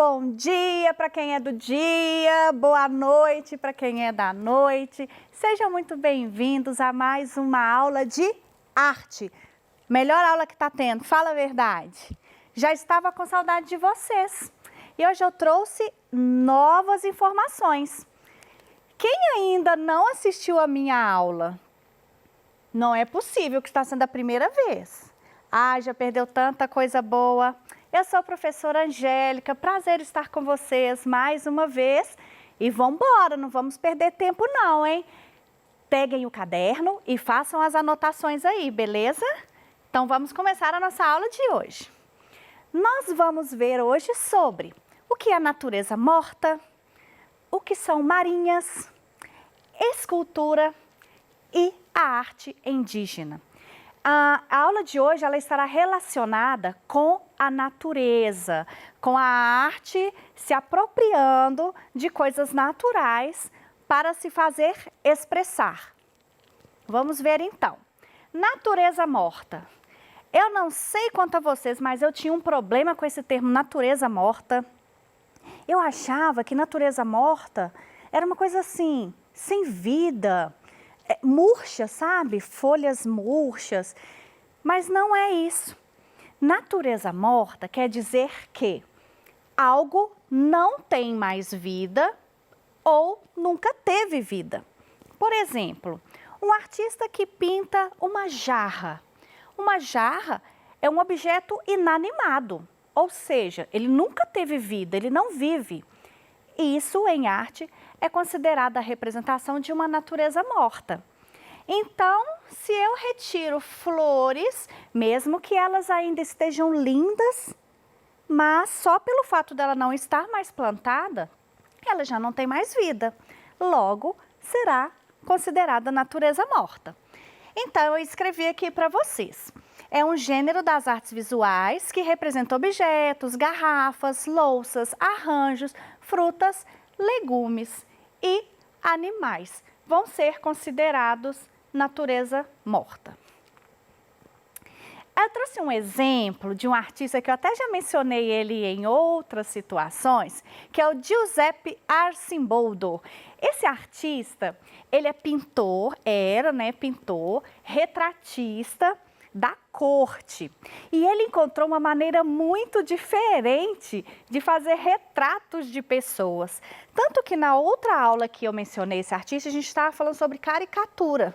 Bom dia para quem é do dia, boa noite para quem é da noite. Sejam muito bem-vindos a mais uma aula de arte. Melhor aula que está tendo, fala a verdade. Já estava com saudade de vocês e hoje eu trouxe novas informações. Quem ainda não assistiu a minha aula? Não é possível que está sendo a primeira vez. Já perdeu tanta coisa boa. Eu sou a professora Angélica, prazer estar com vocês mais uma vez. E vamos embora, não vamos perder tempo não, hein? Peguem o caderno e façam as anotações aí, beleza? Então vamos começar a nossa aula de hoje. Nós vamos ver hoje sobre o que é a natureza morta, o que são marinhas, escultura e a arte indígena. A aula de hoje ela estará relacionada com a natureza, com a arte se apropriando de coisas naturais para se fazer expressar. Vamos ver então. Natureza morta. Eu não sei quanto a vocês, mas eu tinha um problema com esse termo natureza morta. Eu achava que natureza morta era uma coisa assim, sem vida, murcha, sabe? Folhas murchas, mas não é isso. Natureza morta quer dizer que algo não tem mais vida ou nunca teve vida. Por exemplo, um artista que pinta uma jarra. Uma jarra é um objeto inanimado, ou seja, ele nunca teve vida, ele não vive. E isso em arte é considerada a representação de uma natureza morta. Então, se eu retiro flores, mesmo que elas ainda estejam lindas, mas só pelo fato dela não estar mais plantada, ela já não tem mais vida. Logo, será considerada natureza morta. Então, eu escrevi aqui para vocês. É um gênero das artes visuais que representa objetos, garrafas, louças, arranjos, frutas, legumes e animais. Vão ser considerados natureza morta. Eu trouxe um exemplo de um artista que eu até já mencionei ele em outras situações, que é o Giuseppe Arcimboldo. Esse artista, ele é pintor, pintor, retratista da corte. E ele encontrou uma maneira muito diferente de fazer retratos de pessoas. Tanto que na outra aula que eu mencionei esse artista, a gente estava falando sobre caricatura.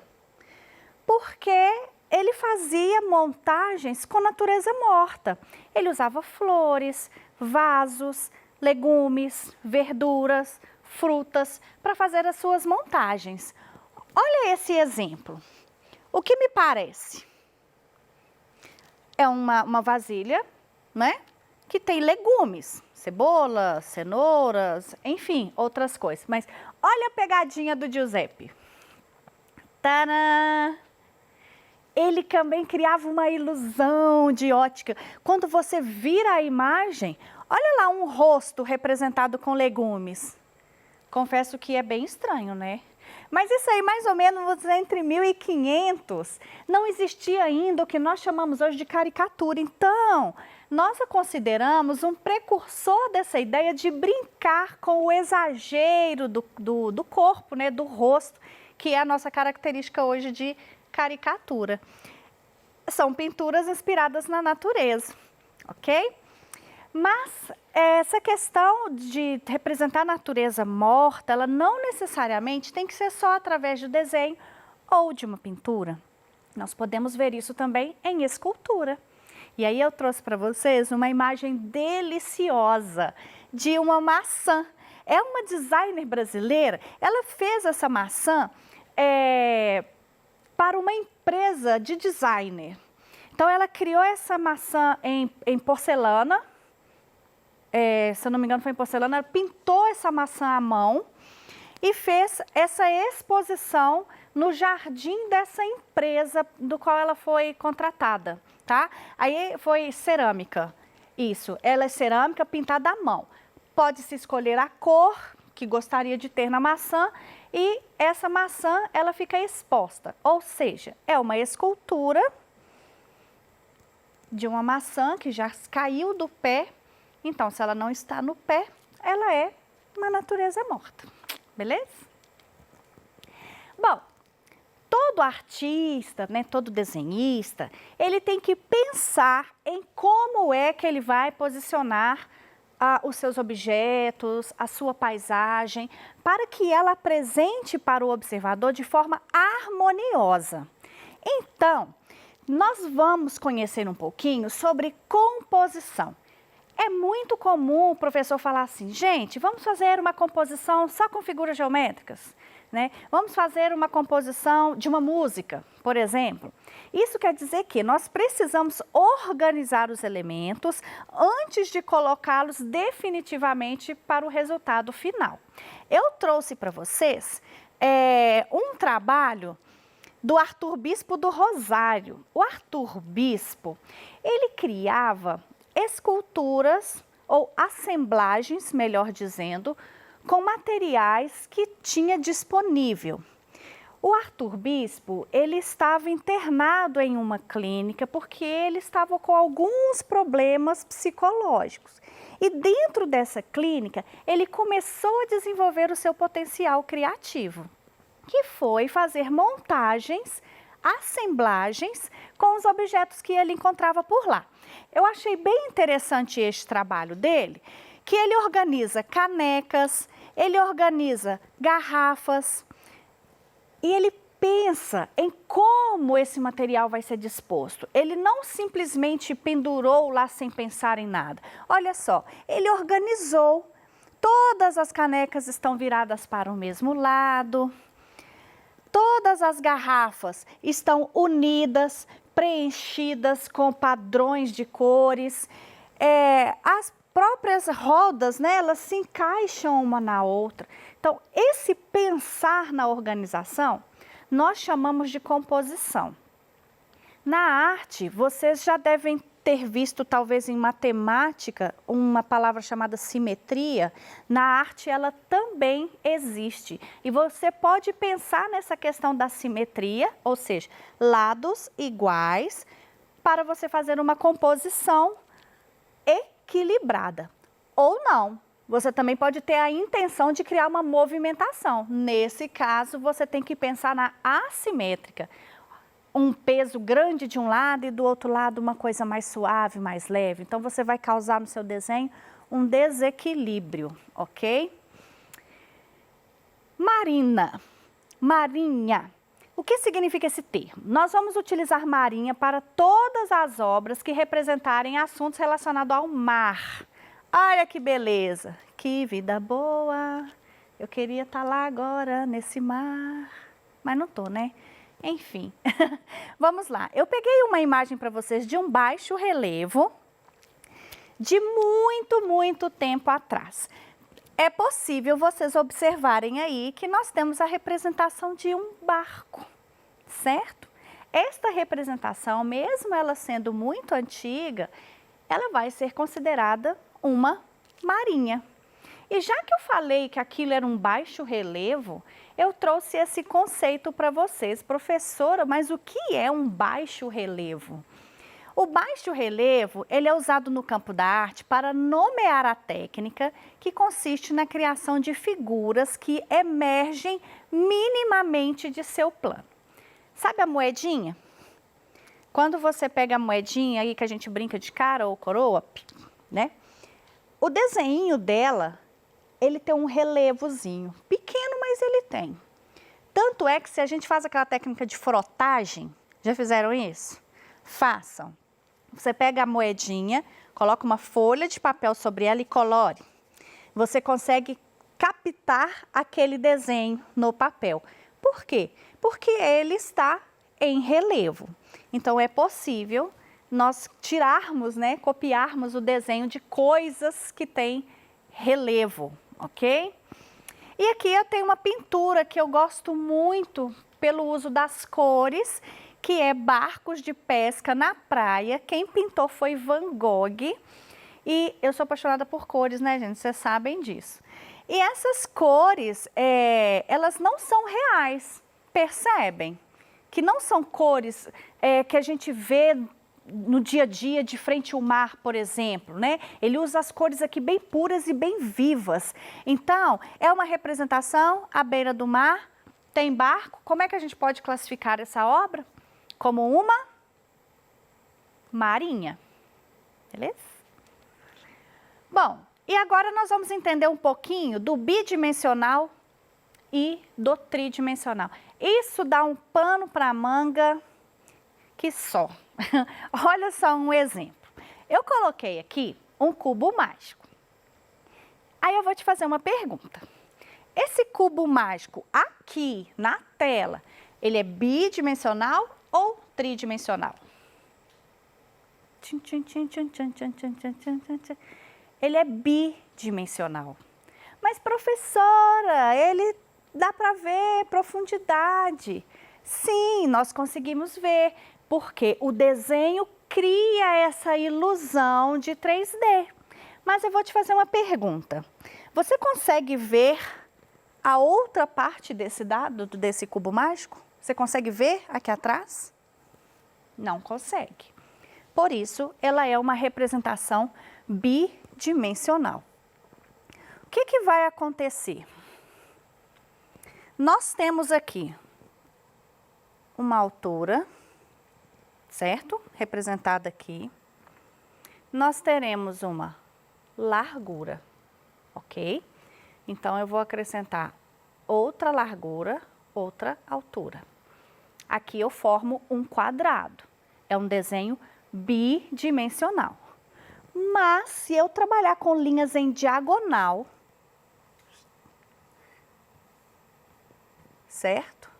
Porque ele fazia montagens com natureza morta. Ele usava flores, vasos, legumes, verduras, frutas para fazer as suas montagens. Olha esse exemplo. O que me parece? É uma vasilha, né? Que tem legumes, cebola, cenouras, enfim, outras coisas. Mas olha a pegadinha do Giuseppe. Tadã! Ele também criava uma ilusão de ótica. Quando você vira a imagem, olha lá um rosto representado com legumes. Confesso que é bem estranho, né? Mas isso aí mais ou menos entre 1500, não existia ainda o que nós chamamos hoje de caricatura. Então, nós a consideramos um precursor dessa ideia de brincar com o exagero do corpo, né, do rosto, que é a nossa característica hoje de caricatura. São pinturas inspiradas na natureza, ok? Mas essa questão de representar a natureza morta, ela não necessariamente tem que ser só através do desenho ou de uma pintura. Nós podemos ver isso também em escultura. E aí eu trouxe para vocês uma imagem deliciosa de uma maçã. É uma designer brasileira, ela fez essa maçã para uma empresa de designer. Então, ela criou essa maçã em porcelana, se eu não me engano foi em porcelana, ela pintou essa maçã à mão e fez essa exposição no jardim dessa empresa do qual ela foi contratada, tá? Aí foi cerâmica, isso, ela é cerâmica pintada à mão. Pode-se escolher a cor que gostaria de ter na maçã e essa maçã ela fica exposta, ou seja, é uma escultura de uma maçã que já caiu do pé Então, se ela não está no pé, ela é uma natureza morta, beleza? Bom, todo artista, né, todo desenhista, ele tem que pensar em como é que ele vai posicionar os seus objetos, a sua paisagem, para que ela apresente para o observador de forma harmoniosa. Então, nós vamos conhecer um pouquinho sobre composição. É muito comum o professor falar assim, gente, vamos fazer uma composição só com figuras geométricas, né? Vamos fazer uma composição de uma música, por exemplo. Isso quer dizer que nós precisamos organizar os elementos antes de colocá-los definitivamente para o resultado final. Eu trouxe para vocês um trabalho do Arthur Bispo do Rosário. O Arthur Bispo, ele criava esculturas ou assemblagens, melhor dizendo, com materiais que tinha disponível. O Arthur Bispo, ele estava internado em uma clínica porque ele estava com alguns problemas psicológicos. E dentro dessa clínica, ele começou a desenvolver o seu potencial criativo, que foi fazer montagens, assemblagens com os objetos que ele encontrava por lá. Eu achei bem interessante este trabalho dele, que ele organiza canecas, ele organiza garrafas e ele pensa em como esse material vai ser disposto. Ele não simplesmente pendurou lá sem pensar em nada. Olha só, ele organizou, todas as canecas estão viradas para o mesmo lado, todas as garrafas estão unidas, preenchidas com padrões de cores. As próprias rodas, né, elas se encaixam uma na outra. Então, esse pensar na organização, nós chamamos de composição. Na arte, vocês já devem ter visto, talvez em matemática, uma palavra chamada simetria. Na arte, ela também existe. E você pode pensar nessa questão da simetria, ou seja, lados iguais, para você fazer uma composição equilibrada. Ou não. Você também pode ter a intenção de criar uma movimentação. Nesse caso, você tem que pensar na assimétrica. Um peso grande de um lado e do outro lado uma coisa mais suave, mais leve. Então, você vai causar no seu desenho um desequilíbrio, ok? Marina, marinha. O que significa esse termo? Nós vamos utilizar marinha para todas as obras que representarem assuntos relacionados ao mar. Olha que beleza, que vida boa. Eu queria estar lá agora nesse mar, mas não estou, né? Enfim, vamos lá. Eu peguei uma imagem para vocês de um baixo relevo de muito tempo atrás. É possível vocês observarem aí que nós temos a representação de um barco, certo? Esta representação, mesmo ela sendo muito antiga, ela vai ser considerada uma marinha. E já que eu falei que aquilo era um baixo relevo, eu trouxe esse conceito para vocês. Professora, mas o que é um baixo relevo? O baixo relevo, ele é usado no campo da arte para nomear a técnica que consiste na criação de figuras que emergem minimamente de seu plano. Sabe a moedinha? Quando você pega a moedinha aí que a gente brinca de cara ou coroa, né? O desenho dela, ele tem um relevozinho, pequeno, mas ele tem. Tanto é que se a gente faz aquela técnica de frotagem, já fizeram isso? Façam. Você pega a moedinha, coloca uma folha de papel sobre ela e colore. Você consegue captar aquele desenho no papel. Por quê? Porque ele está em relevo. Então, é possível nós tirarmos, né, copiarmos o desenho de coisas que têm relevo, ok? E aqui eu tenho uma pintura que eu gosto muito pelo uso das cores, que é barcos de pesca na praia. Quem pintou foi Van Gogh. E eu sou apaixonada por cores, né, gente? Vocês sabem disso. E essas cores, elas não são reais, percebem? Que não são cores que a gente vê no dia a dia de frente ao mar, por exemplo, né? Ele usa as cores aqui bem puras e bem vivas. Então, é uma representação à beira do mar, tem barco. Como é que a gente pode classificar essa obra? Como uma marinha, beleza? Bom, e agora nós vamos entender um pouquinho do bidimensional e do tridimensional. Isso dá um pano para a manga que só. Olha só um exemplo. Eu coloquei aqui um cubo mágico. Aí eu vou te fazer uma pergunta. Esse cubo mágico aqui na tela, ele é bidimensional ou tridimensional? Ele é bidimensional. Mas, professora, ele dá para ver profundidade. Sim, nós conseguimos ver, porque o desenho cria essa ilusão de 3D. Mas eu vou te fazer uma pergunta. Você consegue ver a outra parte desse dado, desse cubo mágico? Você consegue ver aqui atrás? Não consegue. Por isso, ela é uma representação bidimensional. O que vai acontecer? Nós temos aqui uma altura, certo? Representada aqui. Nós teremos uma largura, ok? Então, eu vou acrescentar outra largura, outra altura. Aqui eu formo um quadrado. É um desenho bidimensional. Mas, se eu trabalhar com linhas em diagonal, certo?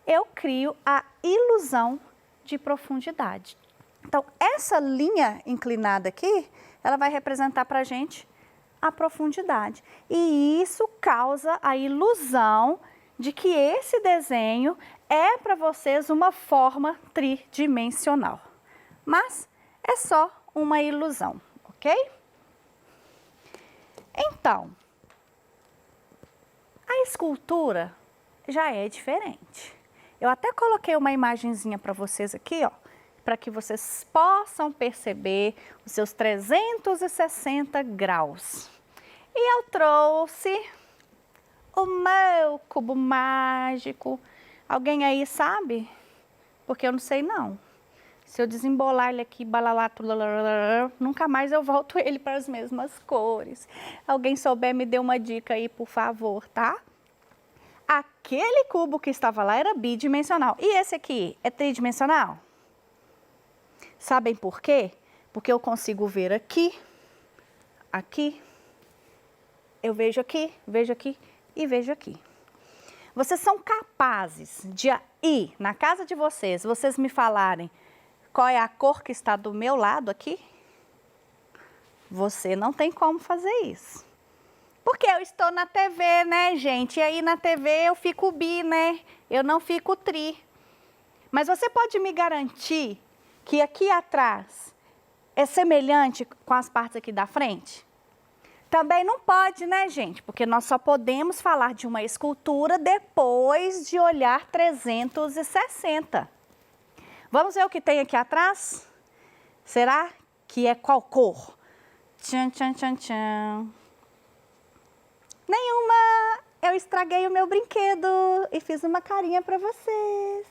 Eu crio a ilusão de profundidade. Então, essa linha inclinada aqui, ela vai representar para a gente a profundidade. E isso causa a ilusão de que esse desenho é para vocês uma forma tridimensional. Mas é só uma ilusão, ok? Então, a escultura já é diferente. Eu até coloquei uma imagenzinha para vocês aqui, ó, para que vocês possam perceber os seus 360 graus. E eu trouxe o meu cubo mágico. Alguém aí sabe? Porque eu não sei não. Se eu desembolar ele aqui, balalato, nunca mais eu volto ele para as mesmas cores. Alguém souber, me dê uma dica aí, por favor, tá? Aquele cubo que estava lá era bidimensional. E esse aqui é tridimensional? Sabem por quê? Porque eu consigo ver aqui, aqui, eu vejo aqui e vejo aqui. Vocês são capazes de ir na casa de vocês me falarem qual é a cor que está do meu lado aqui? Você não tem como fazer isso. Porque eu estou na TV, né, gente? E aí na TV eu fico bi, né? Eu não fico tri. Mas você pode me garantir que aqui atrás é semelhante com as partes aqui da frente? Também não pode, né, gente? Porque nós só podemos falar de uma escultura depois de olhar 360. Vamos ver o que tem aqui atrás? Será que é qual cor? Tchan, tchan, tchan, tchan. Nenhuma! Eu estraguei o meu brinquedo e fiz uma carinha para vocês.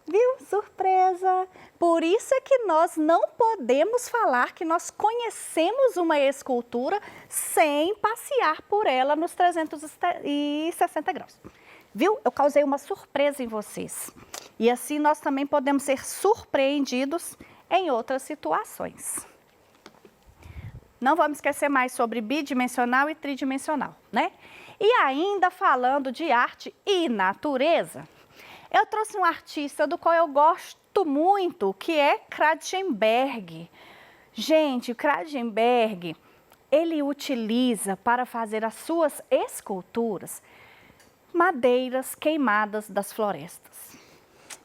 Viu? Surpresa! Por isso é que nós não podemos falar que nós conhecemos uma escultura sem passear por ela nos 360 graus. Viu? Eu causei uma surpresa em vocês. E assim nós também podemos ser surpreendidos em outras situações. Não vamos esquecer mais sobre bidimensional e tridimensional, né? E ainda falando de arte e natureza, eu trouxe um artista do qual eu gosto muito, que é Kratzenberg. Gente, o Kratzenberg, ele utiliza para fazer as suas esculturas madeiras queimadas das florestas.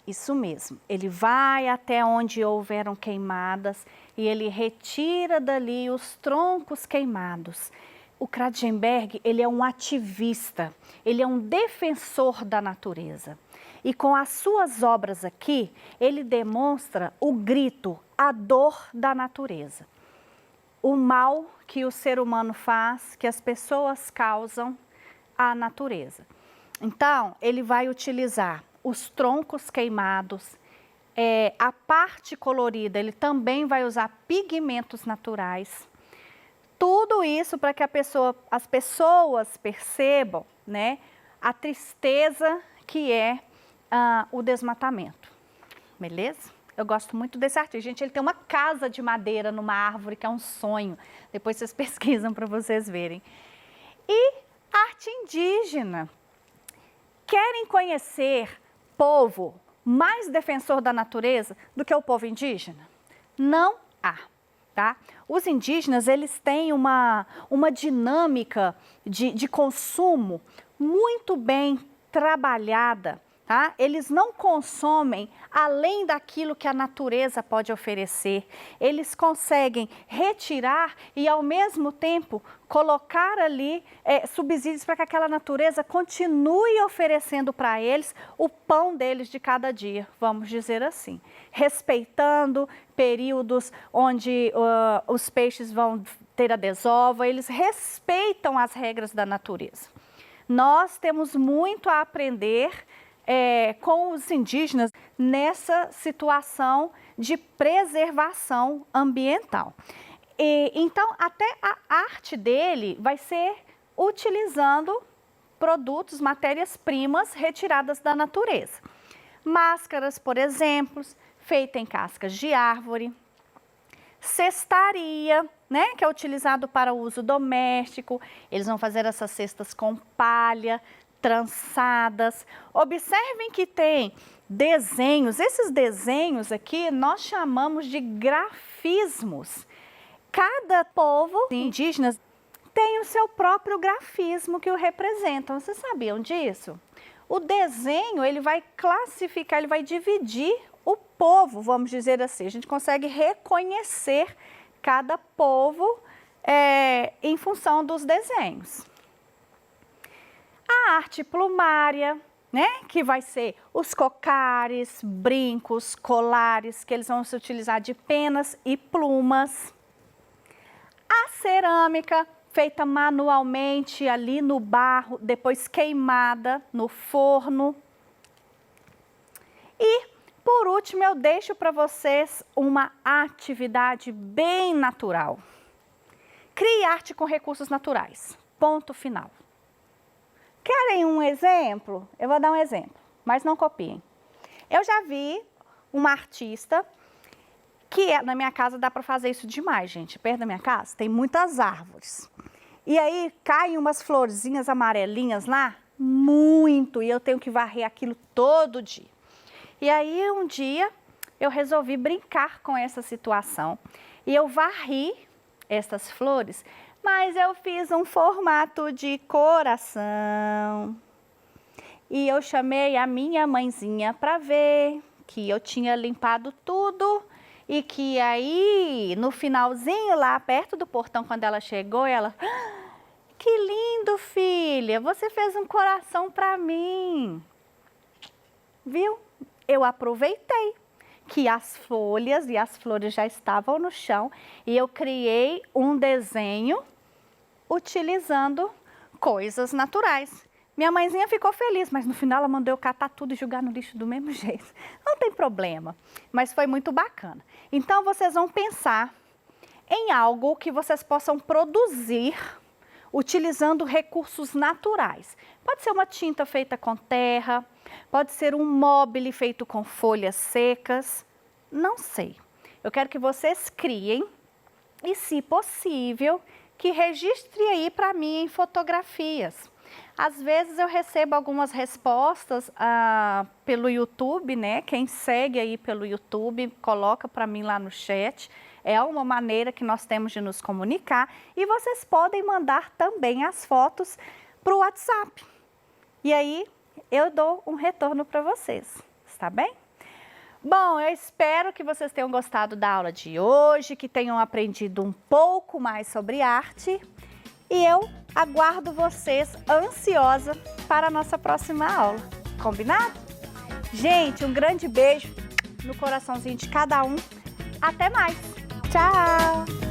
Isso mesmo, ele vai até onde houveram queimadas e ele retira dali os troncos queimados. o Kratzenberg, ele é um ativista, ele é um defensor da natureza. E com as suas obras aqui, ele demonstra o grito, a dor da natureza. O mal que o ser humano faz, que as pessoas causam à natureza. Então, ele vai utilizar os troncos queimados, a parte colorida, ele também vai usar pigmentos naturais. Tudo isso para que as pessoas percebam, né, a tristeza que é o desmatamento. Beleza? Eu gosto muito desse artista. Gente, ele tem uma casa de madeira numa árvore que é um sonho. Depois vocês pesquisam para vocês verem. E arte indígena. Querem conhecer povo mais defensor da natureza do que o povo indígena? Não há, tá? Os indígenas, eles têm uma dinâmica de consumo muito bem trabalhada, tá? Eles não consomem além daquilo que a natureza pode oferecer. Eles conseguem retirar e, ao mesmo tempo, colocar ali subsídios para que aquela natureza continue oferecendo para eles o pão deles de cada dia, vamos dizer assim. Respeitando períodos onde os peixes vão ter a desova, eles respeitam as regras da natureza. Nós temos muito a aprender com os indígenas nessa situação de preservação ambiental. Então, até a arte dele vai ser utilizando produtos, matérias-primas retiradas da natureza. Máscaras, por exemplo, feitas em cascas de árvore. Cestaria, né, que é utilizado para uso doméstico. Eles vão fazer essas cestas com palha, trançadas. Observem que tem desenhos. Esses desenhos aqui nós chamamos de grafismos. Cada povo indígena tem o seu próprio grafismo que o representam. Vocês sabiam disso? O desenho, ele vai classificar, ele vai dividir o povo, vamos dizer assim. A gente consegue reconhecer cada povo em função dos desenhos. A arte plumária, né, que vai ser os cocares, brincos, colares, que eles vão se utilizar de penas e plumas. A cerâmica, feita manualmente ali no barro, depois queimada no forno. E, por último, eu deixo para vocês uma atividade bem natural. Crie arte com recursos naturais. Ponto final. Querem um exemplo? Eu vou dar um exemplo, mas não copiem. Eu já vi uma artista que na minha casa dá para fazer isso demais, gente. Perto da minha casa tem muitas árvores. E aí caem umas florzinhas amarelinhas lá, muito, e eu tenho que varrer aquilo todo dia. E aí um dia eu resolvi brincar com essa situação. E eu varri essas flores, mas eu fiz um formato de coração. E eu chamei a minha mãezinha para ver que eu tinha limpado tudo e que aí, no finalzinho, lá perto do portão, quando ela chegou, ela... "Ah, que lindo, filha! Você fez um coração para mim!" Viu? Eu aproveitei que as folhas e as flores já estavam no chão e eu criei um desenho utilizando coisas naturais. Minha mãezinha ficou feliz, mas no final ela mandou eu catar tudo e jogar no lixo do mesmo jeito. Não tem problema, mas foi muito bacana. Então vocês vão pensar em algo que vocês possam produzir utilizando recursos naturais. Pode ser uma tinta feita com terra, pode ser um mobile feito com folhas secas, não sei. Eu quero que vocês criem e, se possível, que registre aí para mim em fotografias. Às vezes eu recebo algumas respostas pelo YouTube, né? Quem segue aí pelo YouTube, coloca para mim lá no chat. É uma maneira que nós temos de nos comunicar. E vocês podem mandar também as fotos para o WhatsApp. E aí eu dou um retorno para vocês, está bem? Bom, eu espero que vocês tenham gostado da aula de hoje, que tenham aprendido um pouco mais sobre arte. e eu aguardo vocês ansiosa para a nossa próxima aula. Combinado? Gente, um grande beijo no coraçãozinho de cada um. Até mais. Tchau!